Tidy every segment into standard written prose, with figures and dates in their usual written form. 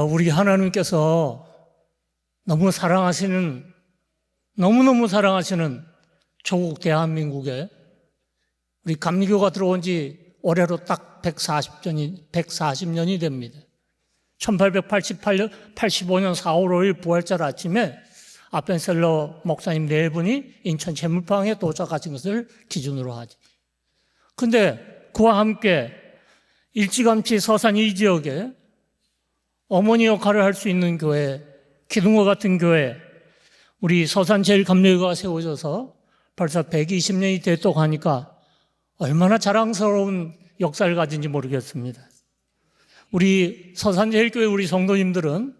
우리 하나님께서 너무너무 사랑하시는 조국 대한민국에 우리 감리교가 들어온 지 올해로 딱 140년이 됩니다. 1885년 4월 5일 부활절 아침에 아펜셀러 목사님 네 분이 인천 제물방에 도착하신 것을 기준으로 하죠. 근데 그와 함께 일찌감치 서산 이 지역에 어머니 역할을 할 수 있는 교회, 기둥과 같은 교회, 우리 서산 제일감리교가 세워져서 벌써 120년이 됐다고 하니까 얼마나 자랑스러운 역사를 가진지 모르겠습니다. 우리 서산 제일교회 우리 성도님들은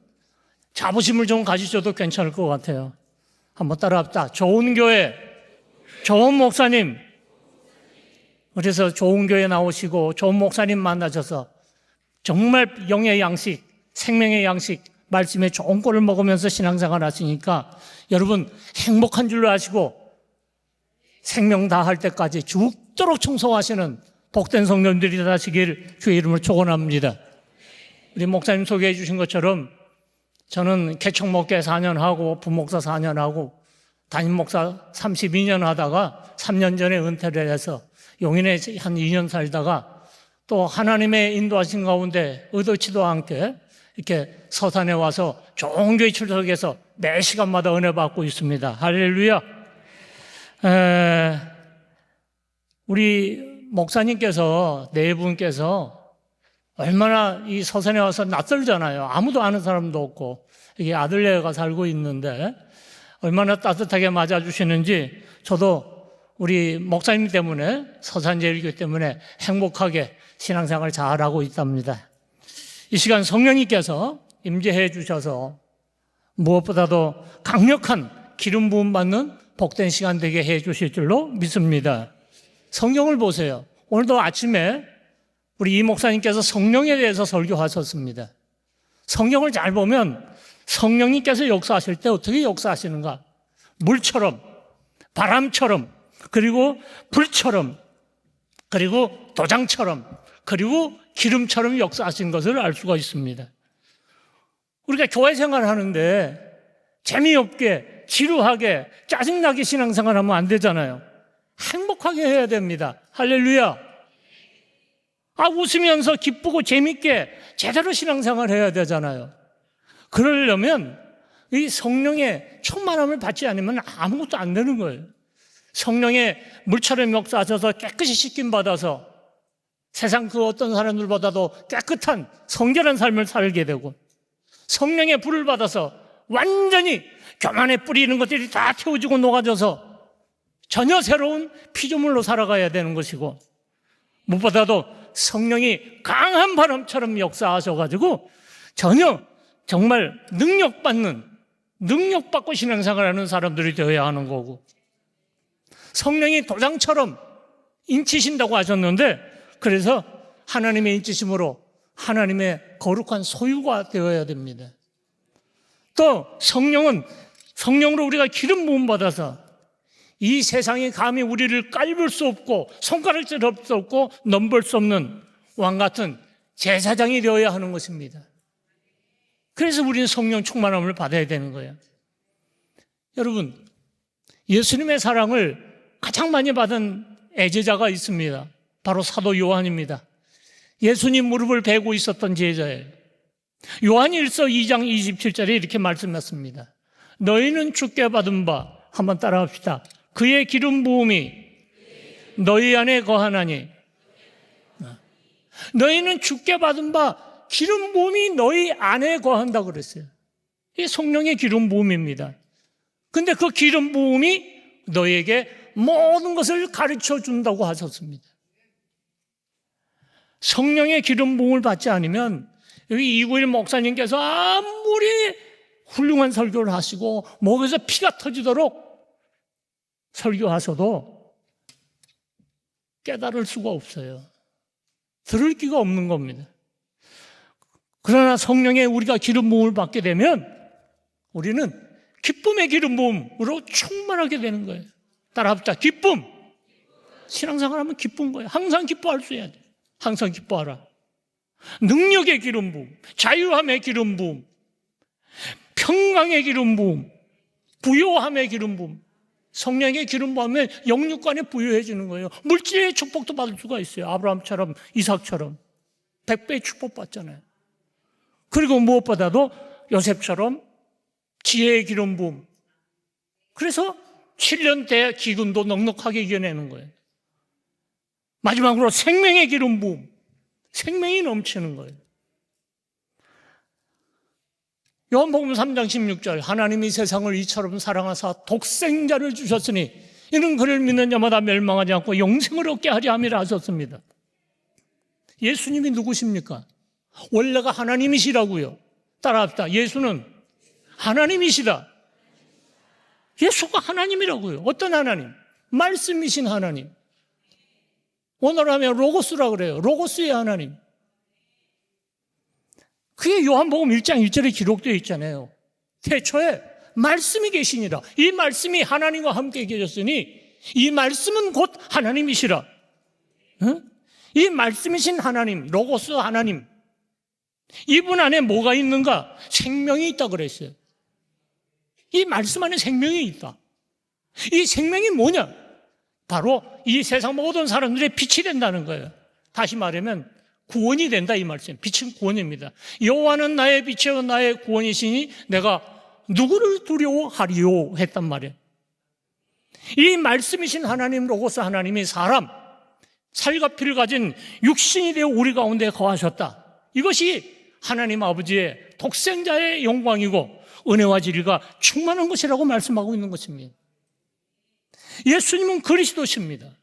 자부심을 좀 가지셔도 괜찮을 것 같아요. 한번 따라합시다. 좋은 교회, 좋은 목사님. 그래서 좋은 교회 나오시고 좋은 목사님 만나셔서 정말 영의 양식, 생명의 양식, 말씀의 좋은 꼴을 먹으면서 신앙생활 하시니까 여러분 행복한 줄로 아시고 생명 다할 때까지 죽도록 충성하시는 복된 성도님들이 되시길 주의 이름으로 축원합니다. 우리 목사님 소개해 주신 것처럼 저는 개척목회 4년 하고 부목사 4년 하고 담임목사 32년 하다가 3년 전에 은퇴를 해서 용인에 한 2년 살다가 또 하나님의 인도하신 가운데 의도치도 않게 이렇게 서산에 와서 좋은 교회 출석해서 매 시간마다 은혜 받고 있습니다. 할렐루야. 우리 목사님께서 네 분께서 얼마나 이 서산에 와서 낯설잖아요. 아무도 아는 사람도 없고 이게 아들네가 살고 있는데 얼마나 따뜻하게 맞아주시는지 저도 우리 목사님 때문에 서산제일교회 때문에 행복하게 신앙생활을 잘하고 있답니다. 이 시간 성령님께서 임재해 주셔서 무엇보다도 강력한 기름 부음 받는 복된 시간 되게 해 주실 줄로 믿습니다. 성경을 보세요. 오늘도 아침에 우리 이 목사님께서 성령에 대해서 설교하셨습니다. 성경을 잘 보면 성령님께서 역사하실 때 어떻게 역사하시는가? 물처럼, 바람처럼, 그리고 불처럼, 그리고 도장처럼, 그리고 기름처럼 역사하신 것을 알 수가 있습니다. 우리가 교회 생활하는데 재미없게, 지루하게, 짜증나게 신앙생활하면 안 되잖아요. 행복하게 해야 됩니다. 할렐루야. 웃으면서 기쁘고 재밌게 제대로 신앙생활 해야 되잖아요. 그러려면 이 성령의 충만함을 받지 않으면 아무것도 안 되는 거예요. 성령의 물처럼 역사하셔서 깨끗이 씻김 받아서 세상 그 어떤 사람들보다도 깨끗한 성결한 삶을 살게 되고 성령의 불을 받아서 완전히 교만에 뿌리는 것들이 다 태워지고 녹아져서 전혀 새로운 피조물로 살아가야 되는 것이고 무엇보다도 성령이 강한 바람처럼 역사하셔가지고 전혀 정말 능력받고 신앙생활하는 사람들이 되어야 하는 거고 성령이 도장처럼 인치신다고 하셨는데 그래서 하나님의 인치심으로 하나님의 거룩한 소유가 되어야 됩니다. 또 성령으로 우리가 기름 부음 받아서 이 세상이 감히 우리를 깔볼 수 없고 손가락질 할 수 없고 넘볼 수 없는 왕같은 제사장이 되어야 하는 것입니다. 그래서 우리는 성령 충만함을 받아야 되는 거예요. 여러분, 예수님의 사랑을 가장 많이 받은 애제자가 있습니다. 바로 사도 요한입니다. 예수님 무릎을 베고 있었던 제자예요. 요한일서 2장 27절에 이렇게 말씀했습니다. 너희는 주께 받은 바 한번 따라합시다. 그의 기름 부음이 너희 안에 거하나니 너희는 주께 받은 바 기름 부음이 너희 안에 거한다고 그랬어요. 이게 성령의 기름 부음입니다. 근데 그 기름 부음이 너희에게 모든 것을 가르쳐 준다고 하셨습니다. 성령의 기름 부음을 받지 않으면 여기 이구일 목사님께서 아무리 훌륭한 설교를 하시고 목에서 피가 터지도록 설교하셔도 깨달을 수가 없어요. 들을 기가 없는 겁니다. 그러나 성령의 우리가 기름 부음을 받게 되면 우리는 기쁨의 기름 부음으로 충만하게 되는 거예요. 따라합시다. 기쁨. 신앙생활하면 기쁜 거예요. 항상 기뻐할 수 해야 돼요. 항상 기뻐하라. 능력의 기름 부음, 자유함의 기름 부음, 평강의 기름 부음, 부요함의 기름 부음. 성령의 기름 부으면 영육간에 부유해지는 거예요. 물질의 축복도 받을 수가 있어요. 아브라함처럼, 이삭처럼 100배의 축복 받잖아요. 그리고 무엇보다도 요셉처럼 지혜의 기름 부음. 그래서 7년대 기근도 넉넉하게 이겨내는 거예요. 마지막으로 생명의 기름 부음. 생명이 넘치는 거예요. 요한복음 3장 16절, 하나님이 세상을 이처럼 사랑하사 독생자를 주셨으니 이는 그를 믿는 자마다 멸망하지 않고 영생을 얻게 하려 함이라 하셨습니다. 예수님이 누구십니까? 원래가 하나님이시라고요. 따라합시다. 예수는 하나님이시다. 예수가 하나님이라고요. 어떤 하나님? 말씀이신 하나님. 오늘 하면 로고스라고 그래요. 로고스의 하나님. 그게 요한복음 1장 1절에 기록되어 있잖아요. 태초에 말씀이 계시니라. 이 말씀이 하나님과 함께 계셨으니 이 말씀은 곧 하나님이시라. 응? 이 말씀이신 하나님, 로고스 하나님. 이분 안에 뭐가 있는가? 생명이 있다 그랬어요. 이 말씀 안에 생명이 있다. 이 생명이 뭐냐? 바로 이 세상 모든 사람들의 빛이 된다는 거예요. 다시 말하면 구원이 된다 이 말씀. 빛은 구원입니다. 여호와는 나의 빛이요 나의 구원이시니 내가 누구를 두려워하리요 했단 말이에요. 이 말씀이신 하나님 로고스 하나님이 사람, 살과 피를 가진 육신이 되어 우리 가운데 거하셨다. 이것이 하나님 아버지의 독생자의 영광이고 은혜와 진리가 충만한 것이라고 말씀하고 있는 것입니다. 예수님은 그리스도십니다.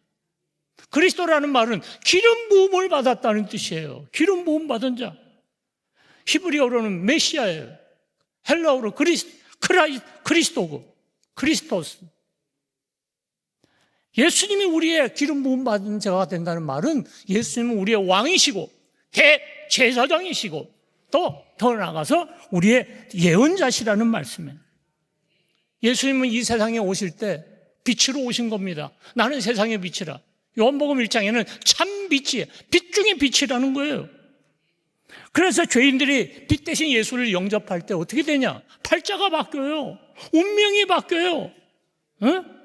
그리스도라는 말은 기름 부음을 받았다는 뜻이에요. 기름 부음 받은 자. 히브리어로는 메시아예요. 헬라어로 그리스도고 크리스토스. 예수님이 우리의 기름 부음 받은 자가 된다는 말은 예수님은 우리의 왕이시고 대제사장이시고 또 더 나아가서 우리의 예언자시라는 말씀이에요. 예수님은 이 세상에 오실 때 빛으로 오신 겁니다. 나는 세상의 빛이라. 요한복음 1장에는 참 빛이에요. 빛 중에 빛이라는 거예요. 그래서 죄인들이 빛 대신 예수를 영접할 때 어떻게 되냐? 팔자가 바뀌어요. 운명이 바뀌어요. 응?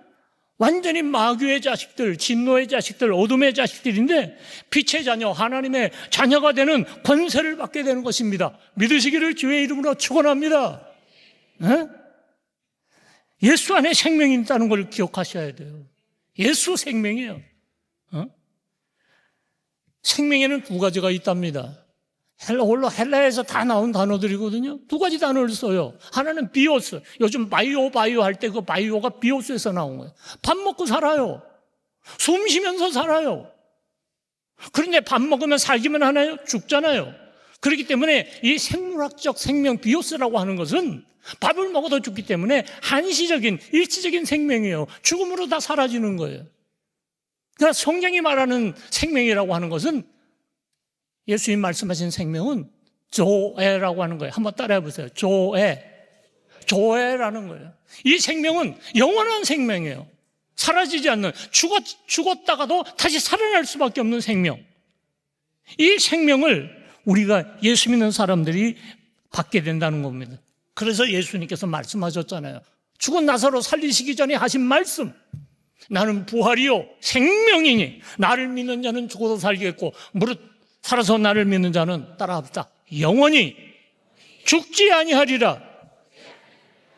완전히 마귀의 자식들, 진노의 자식들, 어둠의 자식들인데 빛의 자녀, 하나님의 자녀가 되는 권세를 받게 되는 것입니다. 믿으시기를 주의 이름으로 축원합니다. 응? 예수 안에 생명이 있다는 걸 기억하셔야 돼요. 예수 생명이에요. 생명에는 두 가지가 있답니다. 헬라에서 다 나온 단어들이거든요. 두 가지 단어를 써요. 하나는 비오스. 요즘 바이오 할 때 그 바이오가 비오스에서 나온 거예요. 밥 먹고 살아요. 숨 쉬면서 살아요. 그런데 밥 먹으면 살기만 하나요? 죽잖아요. 그렇기 때문에 이 생물학적 생명 비오스라고 하는 것은 밥을 먹어도 죽기 때문에 한시적인 일시적인 생명이에요. 죽음으로 다 사라지는 거예요. 그러니까 성경이 말하는 생명이라고 하는 것은 예수님 말씀하신 생명은 조에라고 하는 거예요. 한번 따라해 보세요. 조에라는 거예요. 이 생명은 영원한 생명이에요. 사라지지 않는, 죽었다가도 다시 살아날 수밖에 없는 생명. 이 생명을 우리가 예수 믿는 사람들이 받게 된다는 겁니다. 그래서 예수님께서 말씀하셨잖아요. 죽은 나사로 살리시기 전에 하신 말씀. 나는 부활이요 생명이니 나를 믿는 자는 죽어도 살겠고 무릇 살아서 나를 믿는 자는 따라합시다. 영원히 죽지 아니하리라.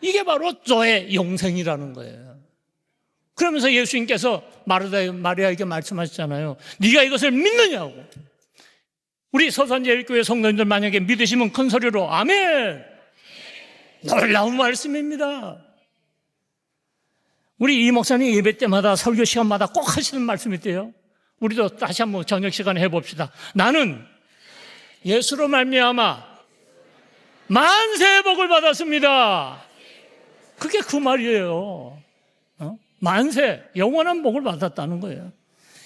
이게 바로 저의 영생이라는 거예요. 그러면서 예수님께서 마리아에게 말씀하셨잖아요. 네가 이것을 믿느냐고. 우리 서산제일교회 성도님들 만약에 믿으시면 큰 소리로 아멘. 놀라운 말씀입니다. 우리 이 목사님 예배 때마다 설교 시간마다 꼭 하시는 말씀이 있대요. 우리도 다시 한번 저녁 시간에 해봅시다. 나는 예수로 말미암아 만세 복을 받았습니다. 그게 그 말이에요. 만세, 영원한 복을 받았다는 거예요.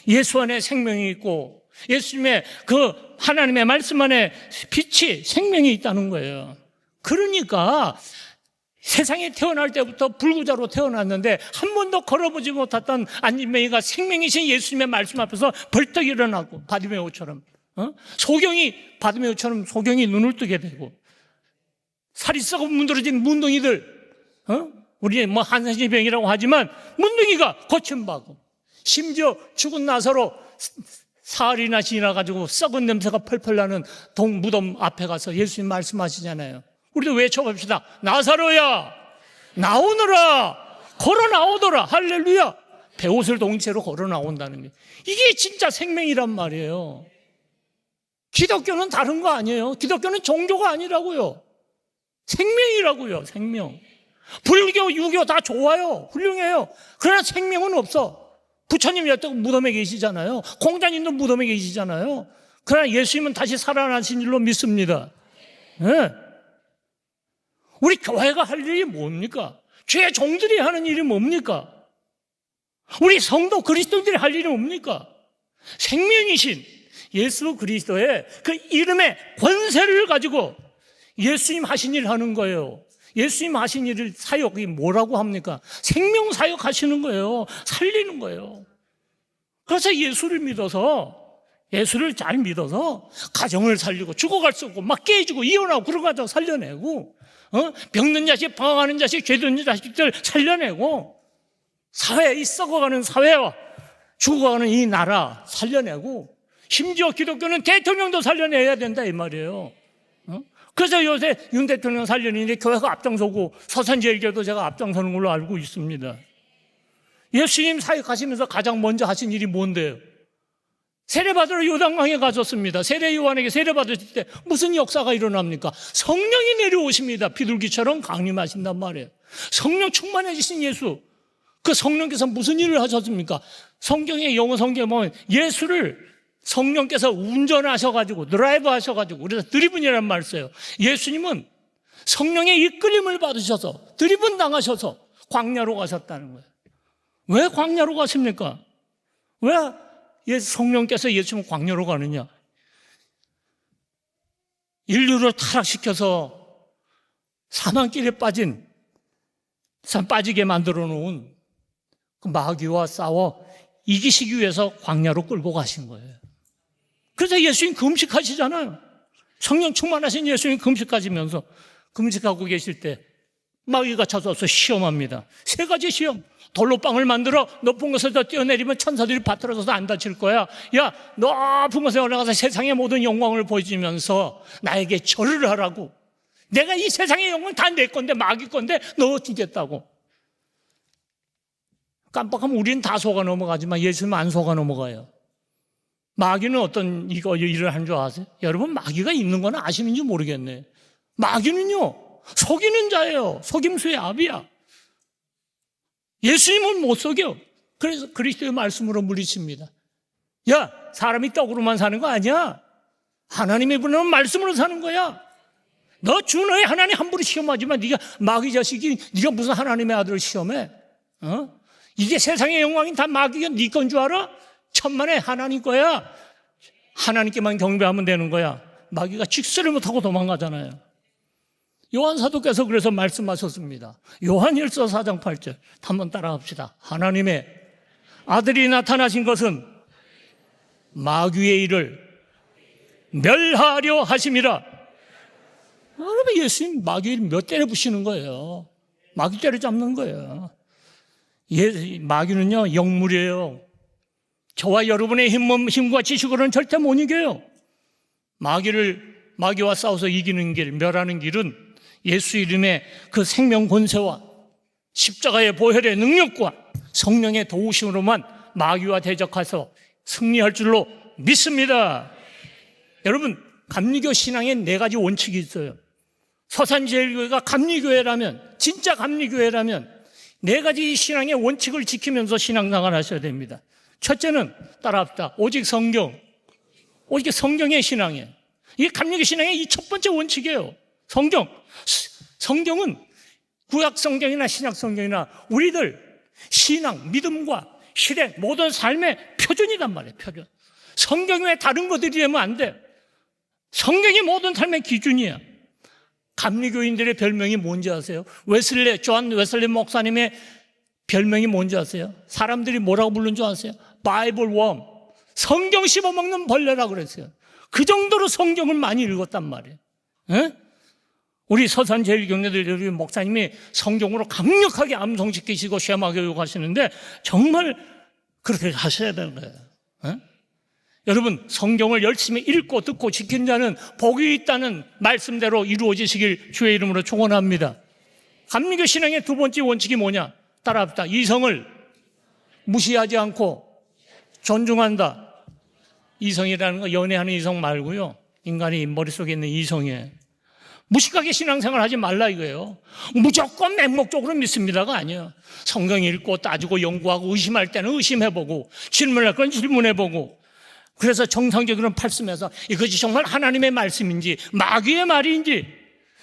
예수 안에 생명이 있고 예수님의 그 하나님의 말씀 안에 빛이 생명이 있다는 거예요. 그러니까 세상에 태어날 때부터 불구자로 태어났는데 한 번도 걸어보지 못했던 안진뱅이가 생명이신 예수님의 말씀 앞에서 벌떡 일어나고 바디메오처럼 소경이 바드메오처럼 소경이 눈을 뜨게 되고, 살이 썩어 문드러진 문둥이들, 우리 뭐 한센병이라고 하지만 문둥이가 고침받고, 심지어 죽은 나사로 사흘이나 지나가지고 썩은 냄새가 펄펄 나는 무덤 앞에 가서 예수님 말씀하시잖아요. 우리도 외쳐봅시다. 나사로야 나오너라, 걸어 나오더라. 할렐루야. 배옷을 동체로 걸어 나온다는 게, 이게 진짜 생명이란 말이에요. 기독교는 다른 거 아니에요. 기독교는 종교가 아니라고요. 생명이라고요. 생명. 불교, 유교 다 좋아요. 훌륭해요. 그러나 생명은 없어. 부처님 여태 무덤에 계시잖아요. 공자님도 무덤에 계시잖아요. 그러나 예수님은 다시 살아나신 줄로 믿습니다. 네. 우리 교회가 할 일이 뭡니까? 죄의 종들이 하는 일이 뭡니까? 우리 성도 그리스도인들이 할 일이 뭡니까? 생명이신 예수 그리스도의 그 이름의 권세를 가지고 예수님 하신 일 하는 거예요. 예수님 하신 일을 사역이 뭐라고 합니까? 생명 사역 하시는 거예요. 살리는 거예요. 그래서 예수를 잘 믿어서 가정을 살리고, 죽어갈 수 없고 막 깨지고 이혼하고 그런 거 가지고 살려내고, 병든 자식, 방황하는 자식, 죄짓는 자식들 살려내고, 이 썩어가는 사회와 죽어가는 이 나라 살려내고, 심지어 기독교는 대통령도 살려내야 된다 이 말이에요. 그래서 요새 윤 대통령 살려내는데 교회가 앞장서고, 서산제일교도 제가 앞장서는 걸로 알고 있습니다. 예수님 사역하시면서 가장 먼저 하신 일이 뭔데요? 세례받으러 요단강에 가셨습니다. 세례 요한에게 세례받으실 때 무슨 역사가 일어납니까? 성령이 내려오십니다. 비둘기처럼 강림하신단 말이에요. 성령 충만해지신 예수, 그 성령께서 무슨 일을 하셨습니까? 성경의 영어 성경에 보면 예수를 성령께서 운전하셔가지고, 드라이브 하셔가지고, 그래서 드리븐이라는 말을 써요. 예수님은 성령의 이끌림을 받으셔서, 드리븐 당하셔서 광야로 가셨다는 거예요. 왜 광야로 가십니까? 왜 성령께서 예수님은 광야로 가느냐? 인류를 타락시켜서 사망길에 빠지게 만들어 놓은 그 마귀와 싸워 이기시기 위해서 광야로 끌고 가신 거예요. 그래서 예수님 금식하시잖아요. 성령 충만하신 예수님 금식하시면서, 금식하고 계실 때 마귀가 찾아와서 시험합니다. 3가지 시험. 돌로 빵을 만들어 높은 곳에서 뛰어내리면 천사들이 받들어져서 안 다칠 거야. 야, 높은 곳에 올라가서 세상의 모든 영광을 보여주면서 나에게 절을 하라고. 내가 이 세상의 영광 다 내 건데, 마귀 건데 너 주겠다고. 깜빡하면 우리는 다 속아 넘어가지만 예수님은 안 속아 넘어가요. 마귀는 어떤 일을 한 줄 아세요? 여러분, 마귀가 있는 건 아시는지 모르겠네. 마귀는요, 속이는 자예요. 속임수의 압이야. 예수님은 못 속여. 그래서 그리스도의 말씀으로 물리칩니다. 야, 사람이 떡으로만 사는 거 아니야. 하나님의 분은 말씀으로 사는 거야. 너 주 너의 하나님 함부로 시험하지만 네가 마귀 자식이, 네가 무슨 하나님의 아들을 시험해? 이게 세상의 영광이 다 마귀가 네 건 줄 알아? 천만에 하나님 거야. 하나님께만 경배하면 되는 거야. 마귀가 직설을 못하고 도망가잖아요. 요한 사도께서 그래서 말씀하셨습니다. 요한일서 4장 8절 한번 따라합시다. 하나님의 아들이 나타나신 것은 마귀의 일을 멸하려 하심이라. 여러분, 예수님 마귀를 몇 때려 부시는 거예요. 마귀 때려잡는 거예요. 마귀는요, 영물이에요. 저와 여러분의 힘과 지식으로는 절대 못 이겨요. 마귀와 싸워서 이기는 길, 멸하는 길은 예수 이름의 그 생명 권세와 십자가의 보혈의 능력과 성령의 도우심으로만 마귀와 대적해서 승리할 줄로 믿습니다. 여러분, 감리교 신앙에 4가지 원칙이 있어요. 서산제일교회가 감리교회라면, 진짜 감리교회라면 4가지 신앙의 원칙을 지키면서 신앙생활을 하셔야 됩니다. 첫째는 따라합시다. 오직 성경. 오직 성경의 신앙이에요. 이게 감리교 신앙의 이 첫 번째 원칙이에요. 성경은 구약 성경이나 신약 성경이나 우리들 신앙, 믿음과 실행, 모든 삶의 표준이란 말이에요. 표준. 성경 외에 다른 것들이 되면 안 돼. 성경이 모든 삶의 기준이야. 감리교인들의 별명이 뭔지 아세요? 존 웨슬리 목사님의 별명이 뭔지 아세요? 사람들이 뭐라고 부르는 줄 아세요? 바이블 웜. 성경 씹어먹는 벌레라고 그랬어요. 그 정도로 성경을 많이 읽었단 말이에요. 에? 우리 서산제일경례들 우리 목사님이 성경으로 강력하게 암송시키시고 쉐마 교육하시는데 정말 그렇게 하셔야 되는 거예요. 에? 여러분, 성경을 열심히 읽고 듣고 지키는 자는 복이 있다는 말씀대로 이루어지시길 주의 이름으로 축원합니다. 감리교 신앙의 두 번째 원칙이 뭐냐? 따라합시다. 이성을 무시하지 않고 존중한다. 이성이라는 거 연애하는 이성 말고요, 인간이 머릿속에 있는 이성이에요. 무식하게 신앙생활 하지 말라 이거예요. 무조건 맹목적으로 믿습니다가 아니에요. 성경 읽고 따지고 연구하고 의심할 때는 의심해보고 질문할 건 질문해보고, 그래서 정상적으로 팔씀해서 이것이 정말 하나님의 말씀인지 마귀의 말인지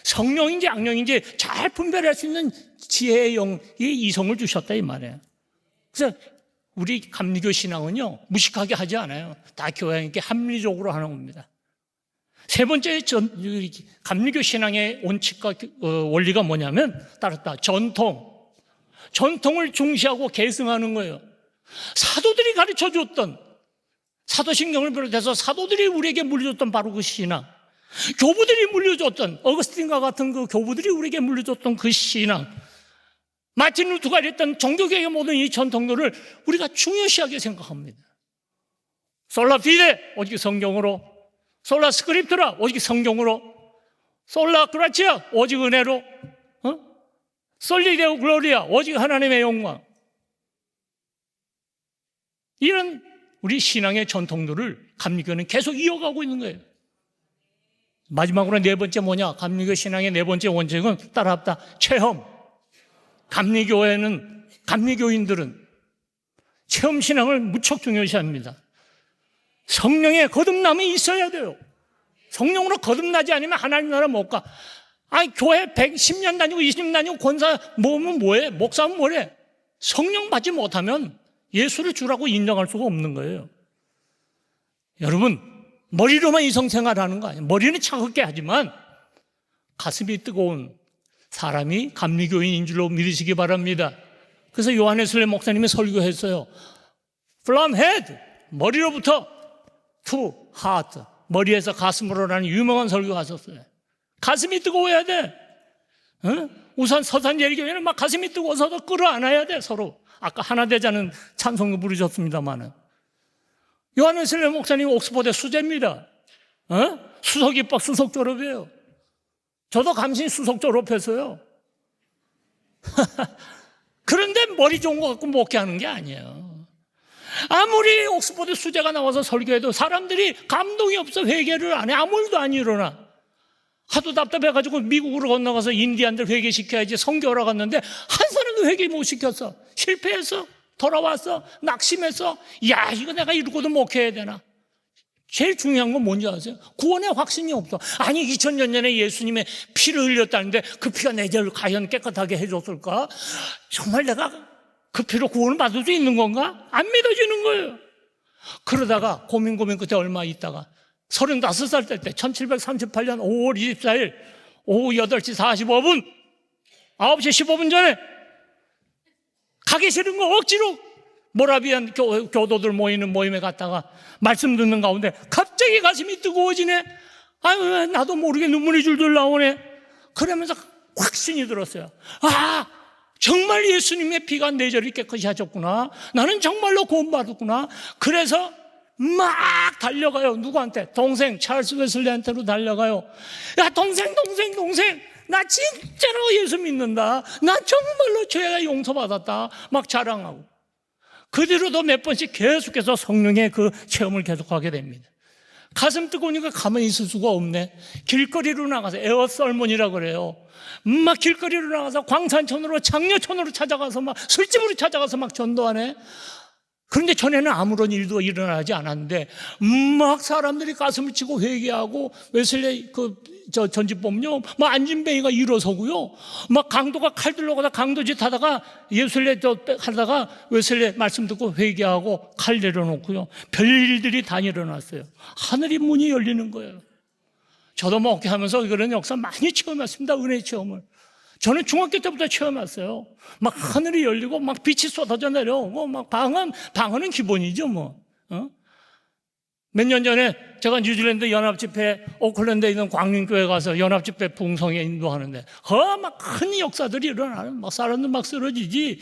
성령인지 악령인지 잘 분별할 수 있는 지혜의 영이 이성을 주셨다 이 말이에요. 그래서 우리 감리교 신앙은요, 무식하게 하지 않아요. 다 교양있게 합리적으로 하는 겁니다. 세 번째 감리교 신앙의 원칙과 원리가 뭐냐면 따랐다. 전통을 중시하고 계승하는 거예요. 사도들이 가르쳐줬던, 사도신경을 비롯해서 사도들이 우리에게 물려줬던 바로 그 신앙, 교부들이 물려줬던, 어거스틴과 같은 그 교부들이 우리에게 물려줬던 그 신앙, 마틴 루터가 이랬던 종교개혁의 모든 이 전통들을 우리가 중요시하게 생각합니다. 솔라 피데, 오직 성경으로, 솔라 스크립트라, 오직 성경으로, 솔라 그라치아, 오직 은혜로, 솔리 데오 글로리아, 오직 하나님의 영광. 이런 우리 신앙의 전통들을 감리교는 계속 이어가고 있는 거예요. 마지막으로 네 번째 뭐냐? 감리교 신앙의 네 번째 원칙은 따라합다. 체험. 감리교인들은 체험 신앙을 무척 중요시합니다. 성령의 거듭남이 있어야 돼요. 성령으로 거듭나지 않으면 하나님 나라 못 가. 아니, 교회 110년 다니고 20년 다니고 권사 모으면 뭐해? 목사면 뭐래? 성령 받지 못하면 예수를 주라고 인정할 수가 없는 거예요. 여러분, 머리로만 이성생활하는 거 아니에요. 머리는 차갑게 하지만 가슴이 뜨거운 사람이 감리교인인 줄로 믿으시기 바랍니다. 그래서 요한웨슬리 목사님이 설교했어요. From head, 머리로부터 to heart, 머리에서 가슴으로라는 유명한 설교가 있었어요. 가슴이 뜨거워야 돼. 우선 서산제일교회는 막 가슴이 뜨거워서 끌어안아야 돼, 서로. 아까 하나 되자는 찬송도 부르셨습니다만은. 요한웨슬리 목사님 옥스퍼드 수재입니다. 수석 입학, 수석 졸업이에요. 저도 감신 수석 졸업했어요. 그런데 머리 좋은 거 갖고 목회하는 게 아니에요. 아무리 옥스퍼드 수재가 나와서 설교해도 사람들이 감동이 없어. 회개를 안 해. 아무 일도 안 일어나. 하도 답답해가지고 미국으로 건너가서 인디안들 회개시켜야지 선교하러 갔는데 한 사람도 회개 못 시켰어. 실패해서 돌아왔어. 낙심해서 야, 이거 내가 이러고도 목회해야 되나. 제일 중요한 건 뭔지 아세요? 구원의 확신이 없어. 아니, 2000년 전에 예수님의 피를 흘렸다는데 그 피가 내 죄를 과연 깨끗하게 해줬을까? 정말 내가 그 피로 구원을 받을 수 있는 건가? 안 믿어지는 거예요. 그러다가 고민 끝에 얼마 있다가 35살 때 1738년 5월 24일 오후 8시 45분 9시 15분 전에 가기 싫은 거 억지로 모라비안 교도들 모이는 모임에 갔다가 말씀 듣는 가운데 갑자기 가슴이 뜨거워지네. 아유, 나도 모르게 눈물이 줄줄 나오네. 그러면서 확신이 들었어요. 아, 정말 예수님의 피가 내 죄를 깨끗이 하셨구나. 나는 정말로 구원받았구나. 그래서 막 달려가요. 누구한테? 동생 찰스 웨슬리한테로 달려가요. 야, 동생 나 진짜로 예수 믿는다. 나 정말로 죄가 용서받았다. 막 자랑하고. 그 뒤로도 몇 번씩 계속해서 성령의 그 체험을 계속하게 됩니다. 가슴 뜨거우니까 가만히 있을 수가 없네. 길거리로 나가서 에어설몬이라고 그래요. 막 길거리로 나가서 광산촌으로 장려촌으로 찾아가서 막 술집으로 찾아가서 막 전도하네. 그런데 전에는 아무런 일도 일어나지 않았는데 막 사람들이 가슴을 치고 회개하고 웨슬리 전집 보면요, 막 안진뱅이가 일어서고요, 막 강도가 칼 들러 가다 강도짓 하다가 예술래 하다가 웨슬리 말씀 듣고 회개하고 칼 내려놓고요, 별일들이 다 일어났어요. 하늘이 문이 열리는 거예요. 저도 목회하면서 그런 역사 많이 체험했습니다. 은혜 체험을. 저는 중학교 때부터 체험했어요. 막 하늘이 열리고 막 빛이 쏟아져 내려오고 막 방언은 기본이죠 뭐. 몇 년 전에 제가 뉴질랜드 연합집회 오클랜드에 있는 광림교회 가서 연합집회 부흥성에 인도하는데 막 큰 역사들이 일어나는, 막 사람들 막 쓰러지지.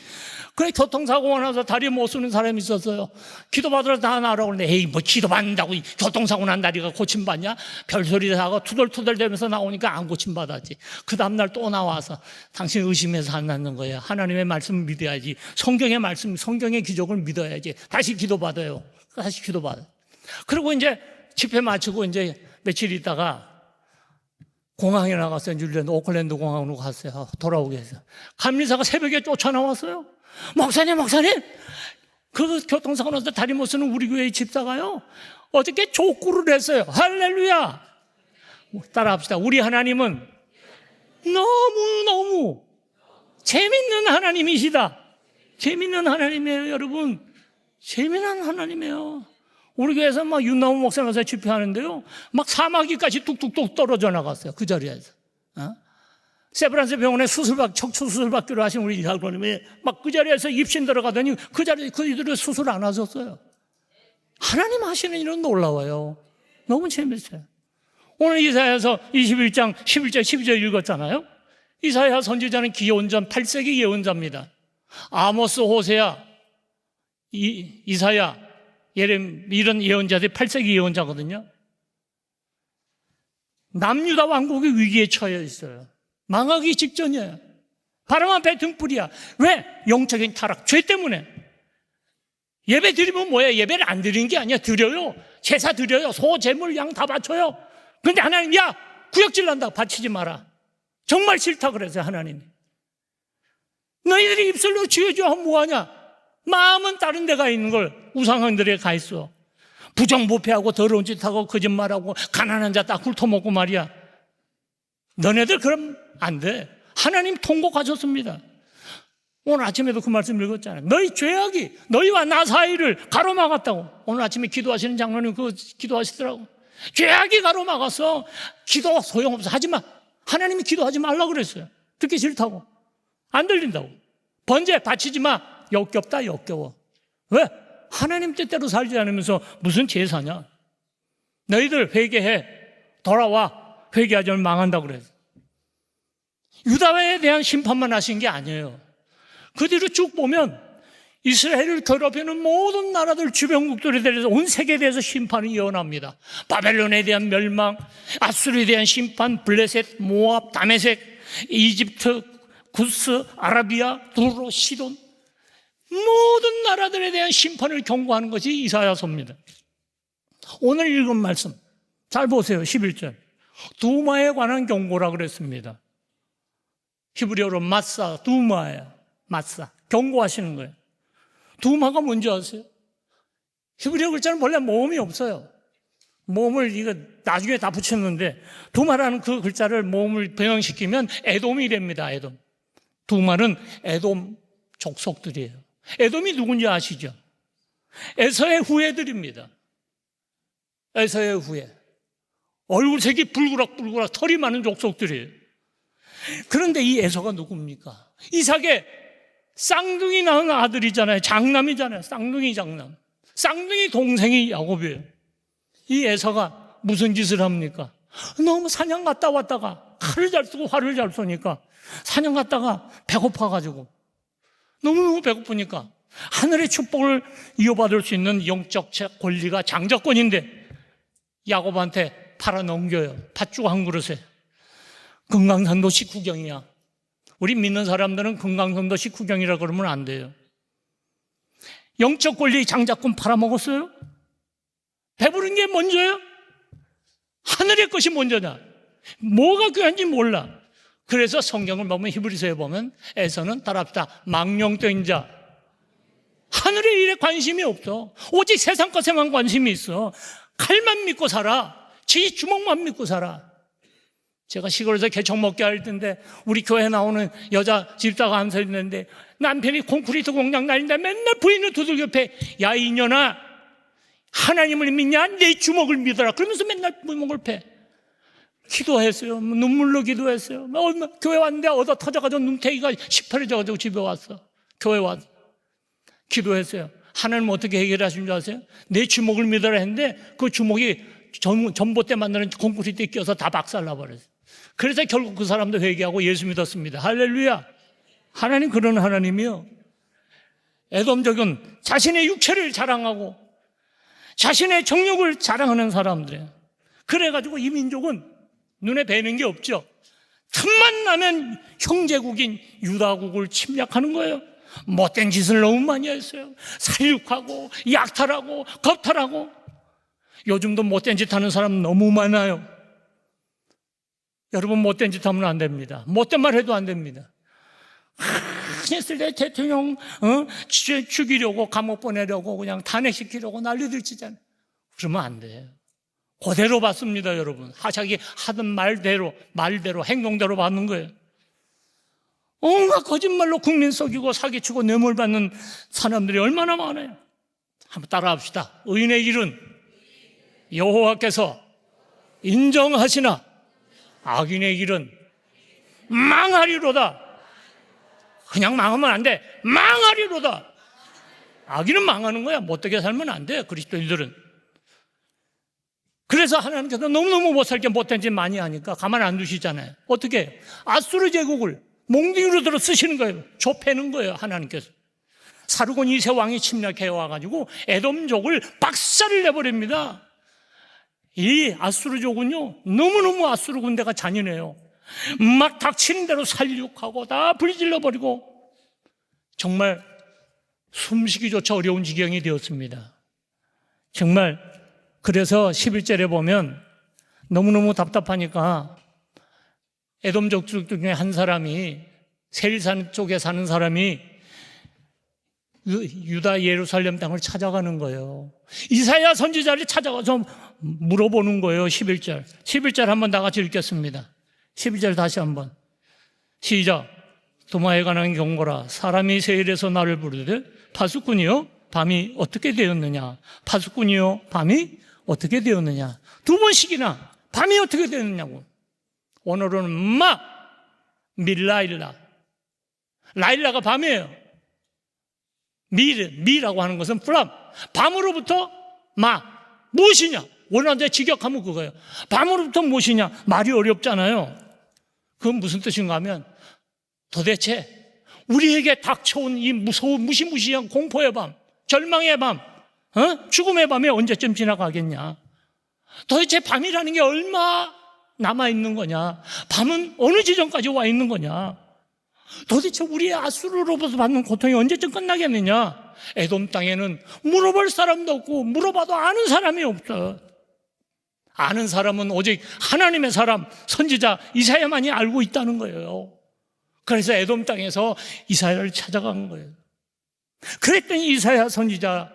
그래 교통사고가 나서 다리 못 쓰는 사람이 있었어요. 기도받으러 다 나라고 그러는데 에이 뭐 기도받는다고 교통사고 난 다리가 고침받냐? 별소리 하고 투덜투덜 대면서 나오니까 안 고침받았지. 그 다음날 또 나와서 당신 의심해서 안 낫는 거예요. 하나님의 말씀을 믿어야지. 성경의 말씀, 성경의 기적을 믿어야지. 다시 기도받아요. 다시 기도받아요. 그리고 이제 집회 마치고 이제 며칠 있다가 공항에 나갔어요. 뉴질랜드 오클랜드 공항으로 갔어요. 돌아오게 해서 감리사가 새벽에 쫓아나왔어요. 목사님 그 교통사고 나서 다리 못 쓰는 우리 교회 집사가요 어저께 족구를 했어요. 할렐루야. 따라합시다. 우리 하나님은 너무너무 재밌는 하나님이시다. 재밌는 하나님이에요. 여러분, 재미난 하나님이에요. 우리 교회에서 막 윤나무 목사님께서 집회하는데요 막 사마귀까지 뚝뚝뚝 떨어져 나갔어요. 그 자리에서. 세브란스 병원에 척추 수술 받기로 하신 우리 이사님이 막 그 자리에서 입신 들어가더니 그 자리에 그들이 수술 안 하셨어요. 하나님 하시는 일은 놀라워요. 너무 재밌어요. 오늘 이사야서 21장 11절 12절 읽었잖아요. 이사야 선지자는 기원전 8세기 예언자입니다. 아모스, 호세야, 이사야, 예레미야 이런 예언자들이 8세기 예언자거든요. 남유다 왕국이 위기에 처해 있어요. 망하기 직전이에요. 바람 앞에 등불이야. 왜? 영적인 타락, 죄 때문에. 예배 드리면 뭐예요? 예배를 안 드리는 게 아니야. 드려요. 제사 드려요. 소, 재물, 양 다 바쳐요. 그런데 하나님, 야, 구역질 난다. 바치지 마라. 정말 싫다 그랬어요, 하나님이. 너희들이 입술로 지어줘 하면 뭐하냐? 마음은 다른 데가 있는 걸 우상들에 가 있어. 부정부패하고 더러운 짓하고 거짓말하고 가난한 자 딱 훑어먹고 말이야. 너네들 그럼 안 돼. 하나님 통곡하셨습니다. 오늘 아침에도 그 말씀 읽었잖아요. 너희 죄악이 너희와 나 사이를 가로막았다고. 오늘 아침에 기도하시는 장로님 그거 기도하시더라고. 죄악이 가로막았어. 기도 소용없어. 하지마. 하나님이 기도하지 말라고 그랬어요. 듣기 싫다고. 안 들린다고. 번제 바치지 마. 역겹다, 역겨워. 왜? 하나님 뜻대로 살지 않으면서 무슨 제사냐? 너희들 회개해. 돌아와. 회개하지 않으면 망한다고 그랬어요. 유다에 대한 심판만 하신 게 아니에요. 그 뒤로 쭉 보면 이스라엘을 괴롭히는 모든 나라들 주변국들에 대해서 온 세계에 대해서 심판이 예언합니다. 바벨론에 대한 멸망, 아수르에 대한 심판, 블레셋, 모압, 다메섹, 이집트, 구스, 아라비아, 두로, 시돈 모든 나라들에 대한 심판을 경고하는 것이 이사야서입니다. 오늘 읽은 말씀 잘 보세요. 11절 두마에 관한 경고라 그랬습니다. 히브리어로 마사, 두마예요. 마사, 경고하시는 거예요. 두마가 뭔지 아세요? 히브리어 글자는 원래 모음이 없어요. 모음을 이거 나중에 다 붙였는데 두마라는 그 글자를 모음을 변형시키면 에돔이 됩니다. 에돔. 두마는 에돔 족속들이에요. 에돔이 누군지 아시죠? 에서의 후예들입니다. 에서의 후예. 얼굴색이 불그락불그락 털이 많은 족속들이에요. 그런데 이 에서가 누굽니까? 이삭의 쌍둥이 낳은 아들이잖아요. 장남이잖아요. 쌍둥이 장남. 쌍둥이 동생이 야곱이에요. 이 에서가 무슨 짓을 합니까? 너무 사냥 갔다 왔다가 칼을 잘 쓰고 활을 잘 쏘니까 사냥 갔다가 배고파가지고 너무너무 배고프니까 하늘의 축복을 이어받을 수 있는 영적 권리가 장자권인데 야곱한테 팔아넘겨요. 팥죽 한 그릇에. 금강산도 식후경이야. 우리 믿는 사람들은 금강산도 식후경이라 그러면 안 돼요. 영적 권리 장자권 팔아먹었어요? 배부른 게 먼저요? 하늘의 것이 먼저냐? 뭐가 귀한지 몰라. 그래서 성경을 보면 히브리서에 보면 에서는 따라합시다. 망령된 자. 하늘의 일에 관심이 없어. 오직 세상 것에만 관심이 있어. 칼만 믿고 살아. 지 주먹만 믿고 살아. 제가 시골에서 개척 먹게 할 텐데 우리 교회 나오는 여자 집사가 앉아 있는데 남편이 콘크리트 공장 다닌다 맨날 부인을 두들겨 패. 야 이년아 하나님을 믿냐? 내 주먹을 믿어라. 그러면서 맨날 주먹을 패. 기도했어요. 눈물로 기도했어요. 교회 왔는데 얻어 터져가지고 눈탱이가 시퍼려져가지고 집에 왔어. 교회 와서 기도했어요. 하나님 어떻게 해결하신 줄 아세요? 내 주먹을 믿어라 했는데 그 주먹이 전봇대 만드는 콘크리트에 껴서 다 박살나버렸어요. 그래서 결국 그 사람도 회개하고 예수 믿었습니다. 할렐루야. 하나님 그런 하나님이요. 에돔족은 자신의 육체를 자랑하고 자신의 정욕을 자랑하는 사람들이에요. 그래가지고 이 민족은 눈에 뵈는 게 없죠. 틈만 나면 형제국인 유다국을 침략하는 거예요. 못된 짓을 너무 많이 했어요. 살육하고 약탈하고 겁탈하고. 요즘도 못된 짓 하는 사람 너무 많아요. 여러분, 못된 짓 하면 안 됩니다. 못된 말 해도 안 됩니다. 했을 때 대통령 죽이려고 감옥 보내려고 그냥 탄핵시키려고 난리들 치잖아요. 그러면 안 돼요. 그대로 받습니다, 여러분. 자기 하던 말대로 행동대로 받는 거예요. 온갖 거짓말로 국민 속이고 사기치고 뇌물받는 사람들이 얼마나 많아요. 한번 따라합시다. 의인의 길은 여호와께서 인정하시나 악인의 길은 망하리로다. 그냥 망하면 안 돼. 망하리로다. 악인은 망하는 거야. 못되게 살면 안 돼, 그리스도인들은. 그래서 하나님께서 너무너무 못 살게 못된 짓 많이 하니까 가만 안 두시잖아요. 어떻게? 아수르 제국을 몽둥이로 들어 쓰시는 거예요. 좁혀는 거예요, 하나님께서. 사르곤 2세 왕이 침략해 와가지고 에돔족을 박살을 내버립니다. 이 아수르족은요, 너무너무 아수르 군대가 잔인해요. 막 닥치는 대로 살육하고 다 불질러버리고 정말 숨쉬기조차 어려운 지경이 되었습니다. 정말. 그래서 11절에 보면 너무너무 답답하니까 에돔족 중에 한 사람이, 세일산 쪽에 사는 사람이 유다 예루살렘 땅을 찾아가는 거예요. 이사야 선지자를 찾아가서 물어보는 거예요. 11절 한번 다 같이 읽겠습니다. 11절 다시 한번 시작. 도마에 관한 경고라. 사람이 세일에서 나를 부르되 파수꾼이요 밤이 어떻게 되었느냐. 파수꾼이요 밤이 어떻게 되었느냐. 두 번씩이나 밤이 어떻게 되었느냐고. 오늘은 밀라일라. 라일라가 밤이에요. 미라고 하는 것은 플람. 밤으로부터 무엇이냐. 원하는데 직역하면 그거예요. 밤으로부터 무엇이냐. 말이 어렵잖아요. 그건 무슨 뜻인가 하면 도대체 우리에게 닥쳐온 이 무시무시한 공포의 밤, 절망의 밤, 죽음의 밤이 언제쯤 지나가겠냐. 도대체 밤이라는 게 얼마 남아있는 거냐. 밤은 어느 지점까지 와 있는 거냐. 도대체 우리의 아수르로부터 받는 고통이 언제쯤 끝나겠느냐. 에돔 땅에는 물어볼 사람도 없고 물어봐도 아는 사람이 없어. 아는 사람은 오직 하나님의 사람, 선지자 이사야만이 알고 있다는 거예요. 그래서 에돔 땅에서 이사야를 찾아간 거예요. 그랬더니 이사야 선지자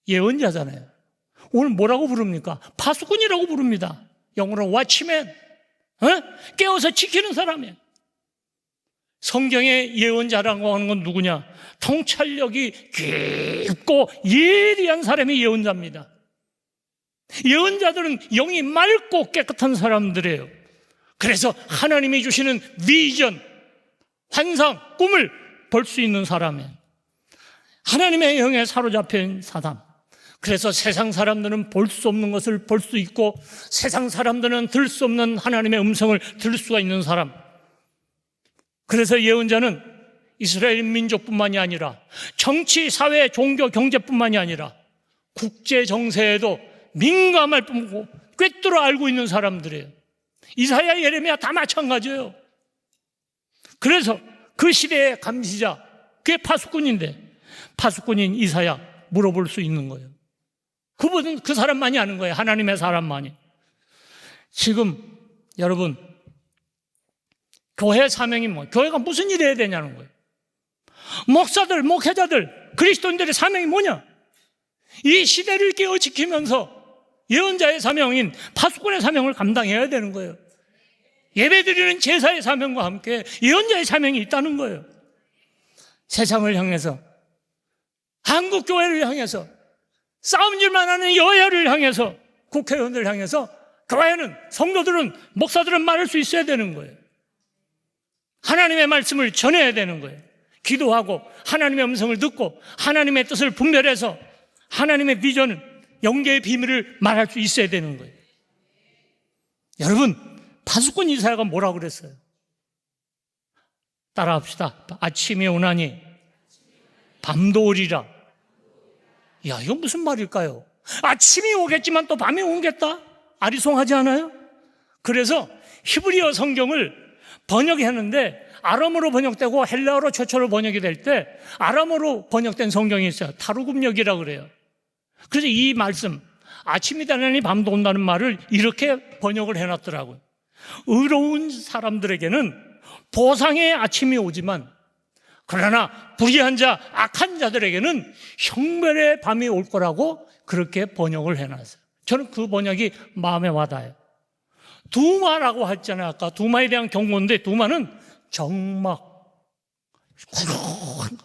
예언자잖아요. 오늘 뭐라고 부릅니까? 파수꾼이라고 부릅니다. 영어로 watchman. 깨워서 지키는 사람이에요. 성경의 예언자라고 하는 건 누구냐? 통찰력이 깊고 예리한 사람이 예언자입니다. 예언자들은 영이 맑고 깨끗한 사람들이에요. 그래서 하나님이 주시는 비전, 환상, 꿈을 볼 수 있는 사람이에요. 하나님의 영에 사로잡힌 사람. 그래서 세상 사람들은 볼 수 없는 것을 볼 수 있고 세상 사람들은 들을 수 없는 하나님의 음성을 들을 수가 있는 사람. 그래서 예언자는 이스라엘 민족뿐만이 아니라 정치, 사회, 종교, 경제뿐만이 아니라 국제 정세에도 민감할 뿐이고 꿰뚫어 알고 있는 사람들이에요. 이사야, 예레미야 다 마찬가지예요. 그래서 그 시대의 감시자, 그게 파수꾼인데 파수꾼인 이사야 물어볼 수 있는 거예요. 그분은 그 사람만이 아는 거예요. 하나님의 사람만이. 지금 여러분 교회 사명이 교회가 무슨 일 해야 되냐는 거예요. 목사들, 목회자들, 그리스도인들의 사명이 뭐냐? 이 시대를 깨어지키면서 예언자의 사명인 파수꾼의 사명을 감당해야 되는 거예요. 예배드리는 제사의 사명과 함께 예언자의 사명이 있다는 거예요. 세상을 향해서, 한국교회를 향해서, 싸움질만 하는 여야를 향해서, 국회의원들을 향해서 교회는, 성도들은, 목사들은 말할 수 있어야 되는 거예요. 하나님의 말씀을 전해야 되는 거예요. 기도하고 하나님의 음성을 듣고 하나님의 뜻을 분별해서 하나님의 비전을 영계의 비밀을 말할 수 있어야 되는 거예요. 여러분, 파수꾼 이사야가 뭐라고 그랬어요? 따라합시다. 아침이 오나니 밤도 오리라. 야, 이건 무슨 말일까요? 아침이 오겠지만 또 밤이 오겠다? 아리송하지 않아요? 그래서 히브리어 성경을 번역했는데 아람어로 번역되고 헬라어로 최초로 번역이 될 때 아람어로 번역된 성경이 있어요. 타르굼역이라고 그래요. 그래서 이 말씀, 아침이 되나니 밤도 온다는 말을 이렇게 번역을 해놨더라고요. 의로운 사람들에게는 보상의 아침이 오지만, 그러나 불의한 자, 악한 자들에게는 형벌의 밤이 올 거라고 그렇게 번역을 해놨어요. 저는 그 번역이 마음에 와닿아요. 두마라고 했잖아요. 아까 두마에 대한 경고인데, 두마는 정막, 고요한 거,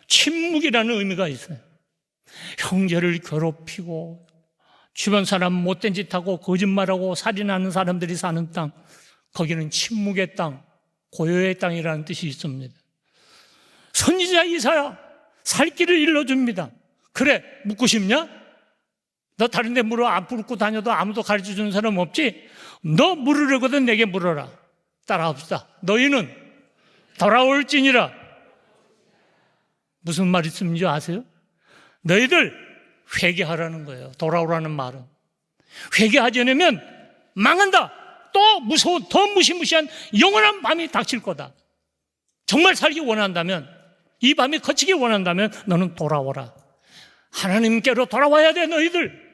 침묵이라는 의미가 있어요. 형제를 괴롭히고 주변 사람 못된 짓하고 거짓말하고 살인하는 사람들이 사는 땅, 거기는 침묵의 땅, 고요의 땅이라는 뜻이 있습니다. 선지자 이사야 살 길을 일러줍니다. 그래, 묻고 싶냐? 너 다른 데 물어 안 묻고 다녀도 아무도 가르쳐주는 사람 없지? 너 물으려거든 내게 물어라. 따라합시다. 너희는 돌아올지니라. 무슨 말씀인지 아세요? 너희들 회개하라는 거예요. 돌아오라는 말은. 회개하지 않으면 망한다. 또 무서운, 더 무시무시한 영원한 밤이 닥칠 거다. 정말 살기 원한다면, 이 밤이 거치기 원한다면 너는 돌아오라. 하나님께로 돌아와야 돼. 너희들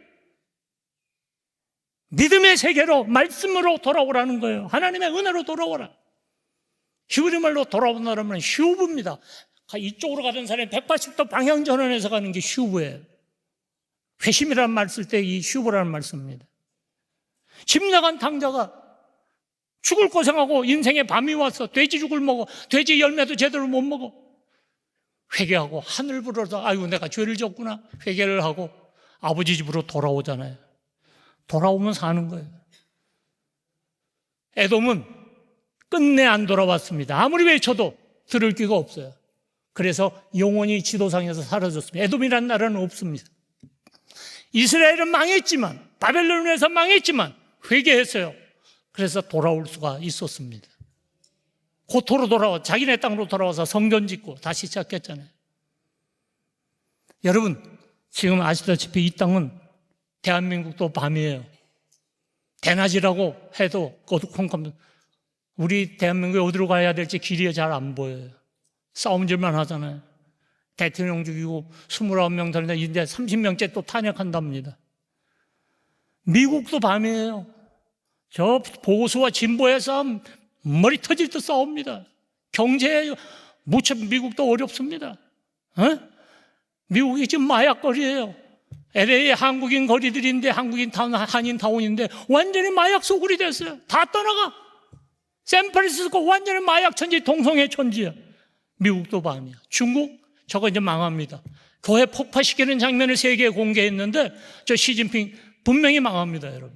믿음의 세계로, 말씀으로 돌아오라는 거예요. 하나님의 은혜로 돌아오라. 히브리 말로 돌아온다는 말은 슈브입니다. 이쪽으로 가던 사람이 180도 방향 전환해서 가는 게 슈브예요. 회심이라는 말 쓸 때 이 슈브라는 말 씁니다. 집 나간 탕자가 죽을 고생하고 인생의 밤이 와서 돼지죽을 먹어. 돼지 열매도 제대로 못 먹어. 회개하고 하늘 불어서 아이고 내가 죄를 졌구나 회개를 하고 아버지 집으로 돌아오잖아요. 돌아오면 사는 거예요. 에돔은 끝내 안 돌아왔습니다. 아무리 외쳐도 들을 귀가 없어요. 그래서 영원히 지도상에서 사라졌습니다. 에돔이라는 나라는 없습니다. 이스라엘은 망했지만, 바벨론에서 망했지만 회개했어요. 그래서 돌아올 수가 있었습니다. 고토로 돌아와, 자기네 땅으로 돌아와서 성전 짓고 다시 시작했잖아요. 여러분, 지금 아시다시피 이 땅은 대한민국도 밤이에요. 대낮이라고 해도 어두컴컴. 우리 대한민국에 어디로 가야 될지 길이 잘 안 보여요. 싸움질만 하잖아요. 대통령 죽이고 29명 달린다. 이제 30명째 또 탄핵한답니다. 미국도 밤이에요. 저 보수와 진보의 싸움 머리 터질 듯 싸웁니다. 경제 무척 미국도 어렵습니다. 미국이 지금 마약거리예요. LA 한국인 거리들인데 한국인 타운, 한인 타운인데 완전히 마약 소굴이 됐어요. 다 떠나가. 샌프란시스코 완전히 마약 천지, 동성애 천지야. 미국도 밤이야. 중국 저거 이제 망합니다. 교회 폭파시키는 장면을 세계에 공개했는데 저 시진핑 분명히 망합니다, 여러분.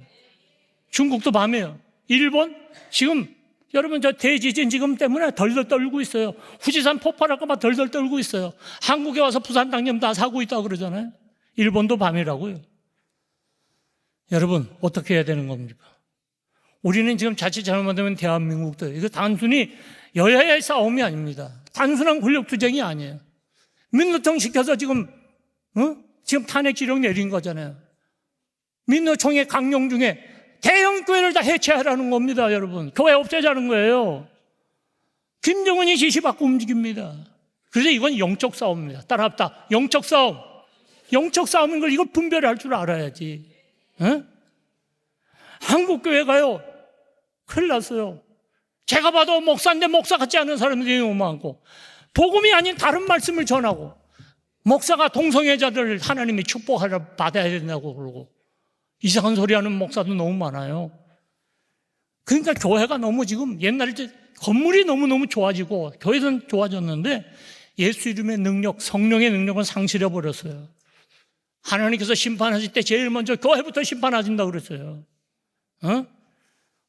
중국도 밤이에요. 일본 지금 여러분 저 대지진 지금 때문에 덜덜 떨고 있어요. 후지산 폭발할까 봐 덜덜 떨고 있어요. 한국에 와서 부산 당념 다 사고 있다고 그러잖아요. 일본도 밤이라고요. 여러분 어떻게 해야 되는 겁니까? 우리는 지금 자칫 잘못하면 대한민국도 이거 단순히 여야의 싸움이 아닙니다. 단순한 권력투쟁이 아니에요. 민노총 시켜서 지금 탄핵 지령 내린 거잖아요. 민노총의 강령 중에 대형 교회를 다 해체하라는 겁니다, 여러분. 교회 없애자는 거예요. 김정은이 지시받고 움직입니다. 그래서 이건 영적 싸움입니다. 따라합시다. 영적 싸움. 영적 싸움인 걸 이걸 분별할 줄 알아야지. 한국 교회가요, 큰일 났어요. 제가 봐도 목사인데 목사 같지 않은 사람들이 너무 많고, 복음이 아닌 다른 말씀을 전하고, 목사가 동성애자들 하나님이 축복하려 받아야 된다고 그러고, 이상한 소리 하는 목사도 너무 많아요. 그러니까 교회가 너무 지금 옛날에 건물이 너무너무 좋아지고 교회는 좋아졌는데 예수 이름의 능력, 성령의 능력은 상실해 버렸어요. 하나님께서 심판하실 때 제일 먼저 교회부터 심판하신다고 그랬어요.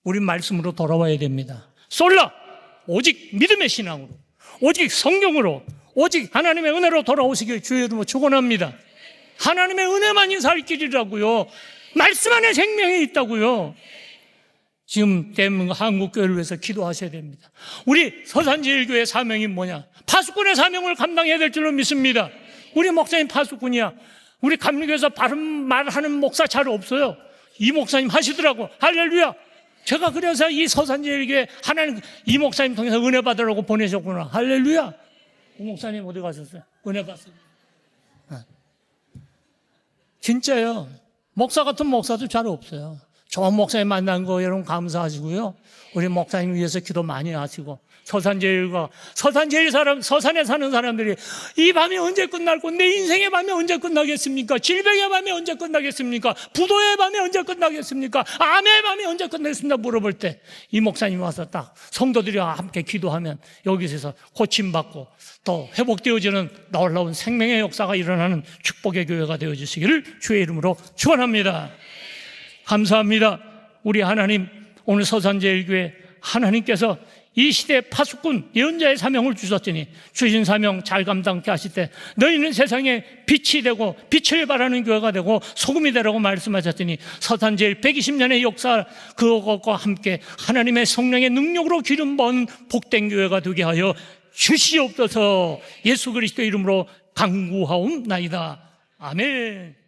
우린 말씀으로 돌아와야 됩니다. 솔라 오직 믿음의 신앙으로, 오직 성경으로, 오직 하나님의 은혜로 돌아오시길 주의 이름으로 축원합니다. 하나님의 은혜만이 살 길이라고요. 말씀 안에 생명이 있다고요. 지금 대한민국 한국교회를 위해서 기도하셔야 됩니다. 우리 서산제일교회 사명이 뭐냐? 파수꾼의 사명을 감당해야 될 줄로 믿습니다. 우리 목사님 파수꾼이야. 우리 감리교에서 바른 말하는 목사 잘 없어요. 이 목사님 하시더라고. 할렐루야. 제가 그래서 이 서산제일교회 하나님 이 목사님 통해서 은혜 받으라고 보내셨구나. 할렐루야. 이 목사님 어디 가셨어요? 은혜 받습니다. 진짜요. 목사 같은 목사도 잘 없어요. 좋은 목사님 만난 거 여러분 감사하시고요. 우리 목사님 위해서 기도 많이 하시고 서산제일과 서산제일 사람, 서산에 사는 사람들이 이 밤이 언제 끝날고 내 인생의 밤이 언제 끝나겠습니까? 질병의 밤이 언제 끝나겠습니까? 부도의 밤이 언제 끝나겠습니까? 암의 밤이 언제 끝나겠습니까? 물어볼 때 이 목사님 와서 딱 성도들이와 함께 기도하면 여기서 고침받고 또 회복되어지는 놀라운 생명의 역사가 일어나는 축복의 교회가 되어주시기를 주의 이름으로 축원합니다. 감사합니다. 우리 하나님, 오늘 서산제일교회 하나님께서 이 시대의 파수꾼 예언자의 사명을 주셨더니 주신 사명 잘 감당케 하실 때 너희는 세상에 빛이 되고 빛을 발하는 교회가 되고 소금이 되라고 말씀하셨더니 서산제일 120년의 역사 그것과 함께 하나님의 성령의 능력으로 기름 부은 복된 교회가 되게 하여 주시옵소서. 예수 그리스도 이름으로 간구하옵나이다. 아멘.